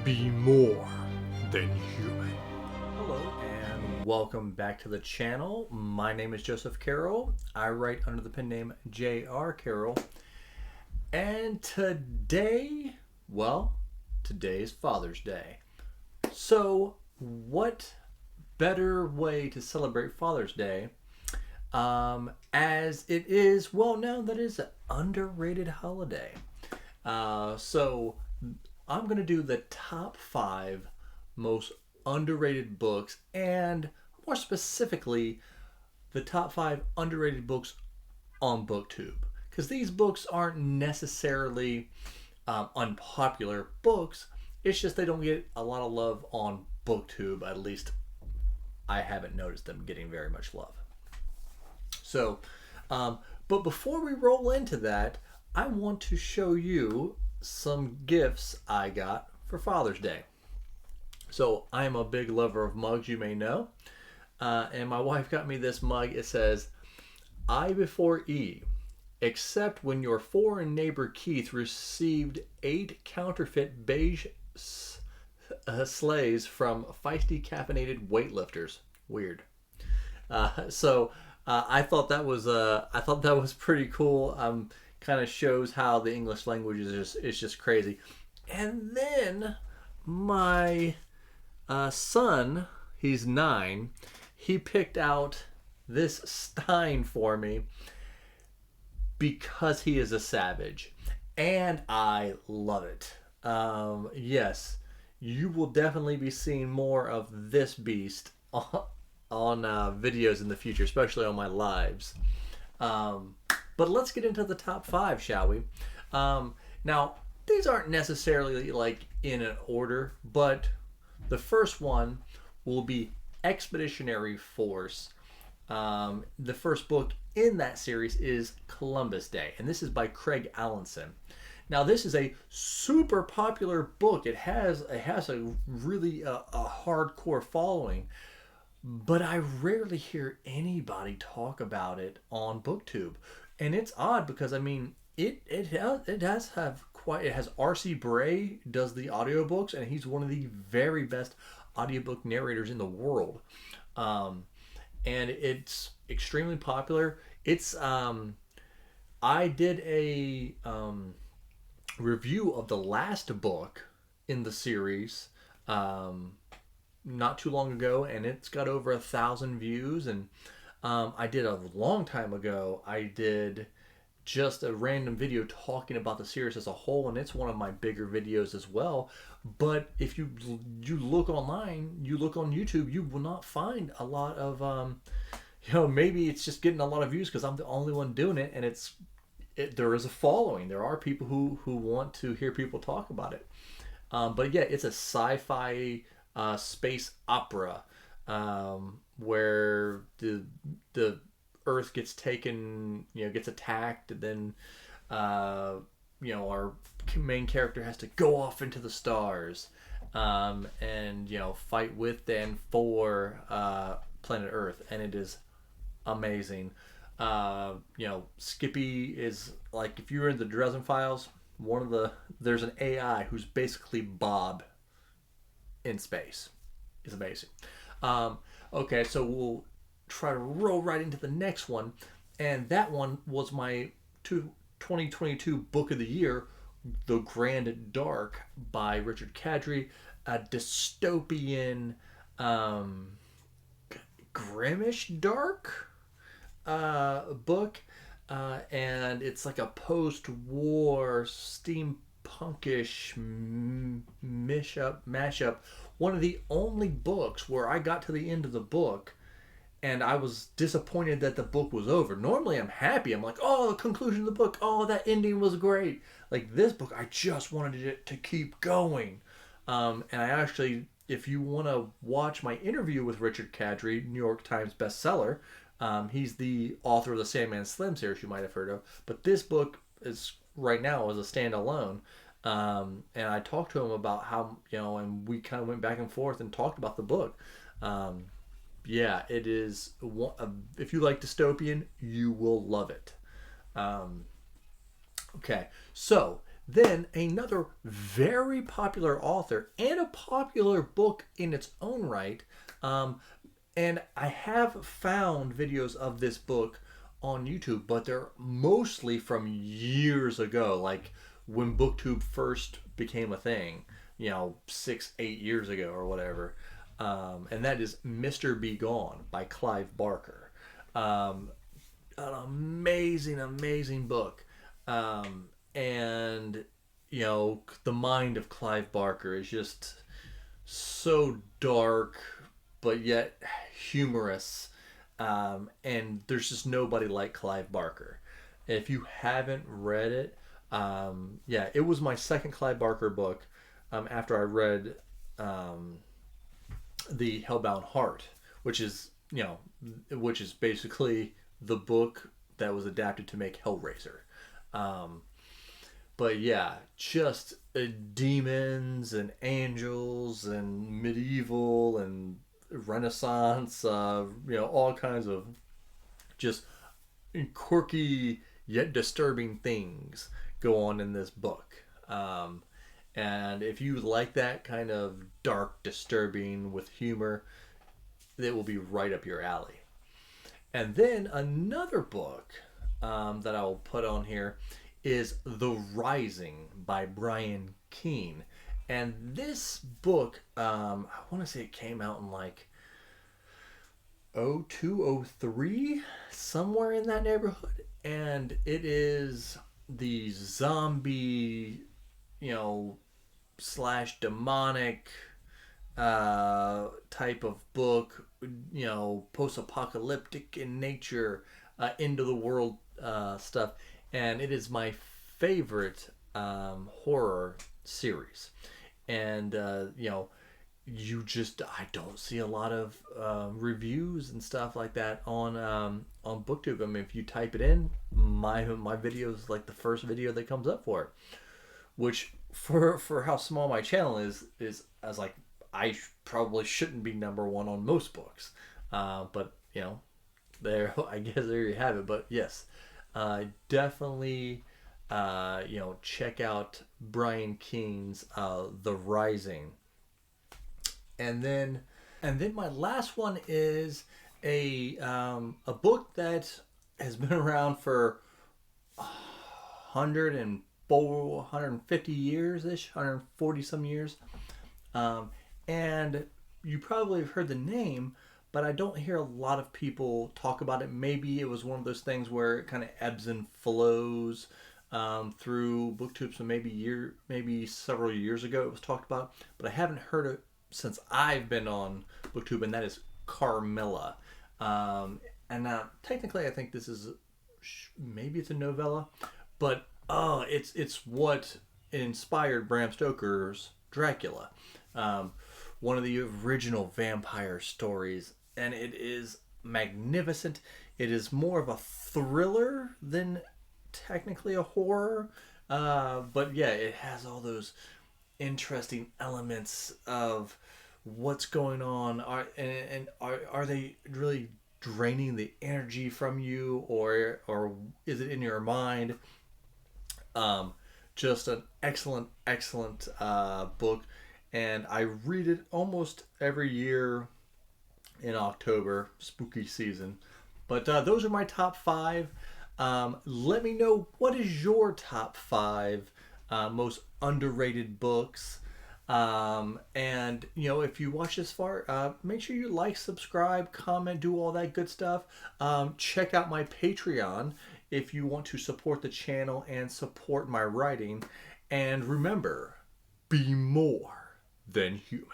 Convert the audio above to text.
be more than human. Hello and welcome back to the channel. My name is Joseph Carroll. I write under the pen name J.R. Carroll. And today is Father's Day. So what better way to celebrate Father's Day as it is well known that it is an underrated holiday. So I'm going to do the top 5 most underrated books, and more specifically, the top 5 underrated books on BookTube. Because these books aren't necessarily unpopular books, it's just they don't get a lot of love on BookTube. At least I haven't noticed them getting very much love. So, but before we roll into that, I want to show you some gifts I got for Father's Day. So I am a big lover of mugs, you may know. And my wife got me this mug. It says, I before E, except when your foreign neighbor Keith received 8 counterfeit beige sleighs from feisty caffeinated weightlifters. Weird. So I thought that was pretty cool. Kind of shows how the English language is just crazy. And then my son, he's 9, he picked out this Stein for me because he is a savage, and I love it. Yes, you will definitely be seeing more of this beast on videos in the future, especially on my lives. But let's get into the top 5, shall we? Now, these aren't necessarily like in an order, but the first one will be Expeditionary Force. The first book in that series is Columbus Day, and this is by Craig Alanson. Now, this is a super popular book. It has a really a hardcore following, but I rarely hear anybody talk about it on BookTube. And it's odd because I mean it has R.C. Bray does the audiobooks, and he's one of the very best audiobook narrators in the world. And it's extremely popular. It's I did a review of the last book in the series not too long ago, and it's got over 1,000 views. And I did a long time ago, I did just a random video talking about the series as a whole, and it's one of my bigger videos as well. But if you look online, you look on YouTube, you will not find a lot of maybe it's just getting a lot of views because I'm the only one doing it, and there is a following. There are people who want to hear people talk about it. But yeah, it's a sci-fi space opera where the Earth gets taken, gets attacked, and then our main character has to go off into the stars and fight with and for planet Earth, and it is amazing. Skippy is like, if you're in the Dresden Files, there's an AI who's basically Bob in space. It's amazing. Okay, so we'll try to roll right into the next one, and that one was my 2022 book of the year, The Grand Dark by Richard Kadrey, a dystopian grimmish dark book, and it's like a post-war steampunkish mashup. One of the only books where I got to the end of the book and I was disappointed that the book was over. Normally I'm happy. I'm like, oh, the conclusion of the book. Oh, that ending was great. Like this book, I just wanted it to keep going. And I actually, if you want to watch my interview with Richard Kadrey, New York Times bestseller, he's the author of the Sandman Slim series you might have heard of. But this book is right now as a standalone. And I talked to him about how, and we kind of went back and forth and talked about the book. Yeah, it is. If you like dystopian, you will love it. Okay, so Then another very popular author and a popular book in its own right. And I have found videos of this book on YouTube, but they're mostly from years ago, like when BookTube first became a thing, 6, 8 years ago or whatever. And that is Mr. Be Gone by Clive Barker. An amazing, amazing book. And, the mind of Clive Barker is just so dark, but yet humorous. And there's just nobody like Clive Barker. If you haven't read it, it was my second Clive Barker book after I read The Hellbound Heart, which is basically the book that was adapted to make Hellraiser. But yeah, just demons and angels and medieval and Renaissance, all kinds of just quirky yet disturbing things go on in this book. And if you like that kind of dark, disturbing with humor, it will be right up your alley. And then another book that I will put on here is The Rising by Brian Keene. And this book, I want to say it came out in like 02, 03, somewhere in that neighborhood. And it is the zombie, slash demonic type of book, post-apocalyptic in nature, end of the world stuff. And it is my favorite horror series. And, I don't see a lot of reviews and stuff like that on BookTube. I mean, if you type it in, my video is like the first video that comes up for it. Which, for how small my channel is I was like, I probably shouldn't be number one on most books. But, there, I guess there you have it. But yes, definitely, check out Brian Keene's The Rising. And then my last one is a book that has been around for 150 years ish, 140 some years. And you probably have heard the name, but I don't hear a lot of people talk about it. Maybe it was one of those things where it kind of ebbs and flows through BookTube. So maybe several years ago it was talked about, but I haven't heard it since I've been on BookTube, and that is Carmilla. And now technically I think this is maybe it's a novella, but it's what inspired Bram Stoker's Dracula, one of the original vampire stories, and it is magnificent. It is more of a thriller than technically a horror, but yeah, it has all those interesting elements of what's going on. Are they really draining the energy from you, or is it in your mind? Just an excellent book, and I read it almost every year in October, spooky season. But those are my top 5. Let me know, what is your top 5 most underrated books. And if you watch this far, make sure you like, subscribe, comment, do all that good stuff. Check out my Patreon if you want to support the channel and support my writing. And remember, be more than human.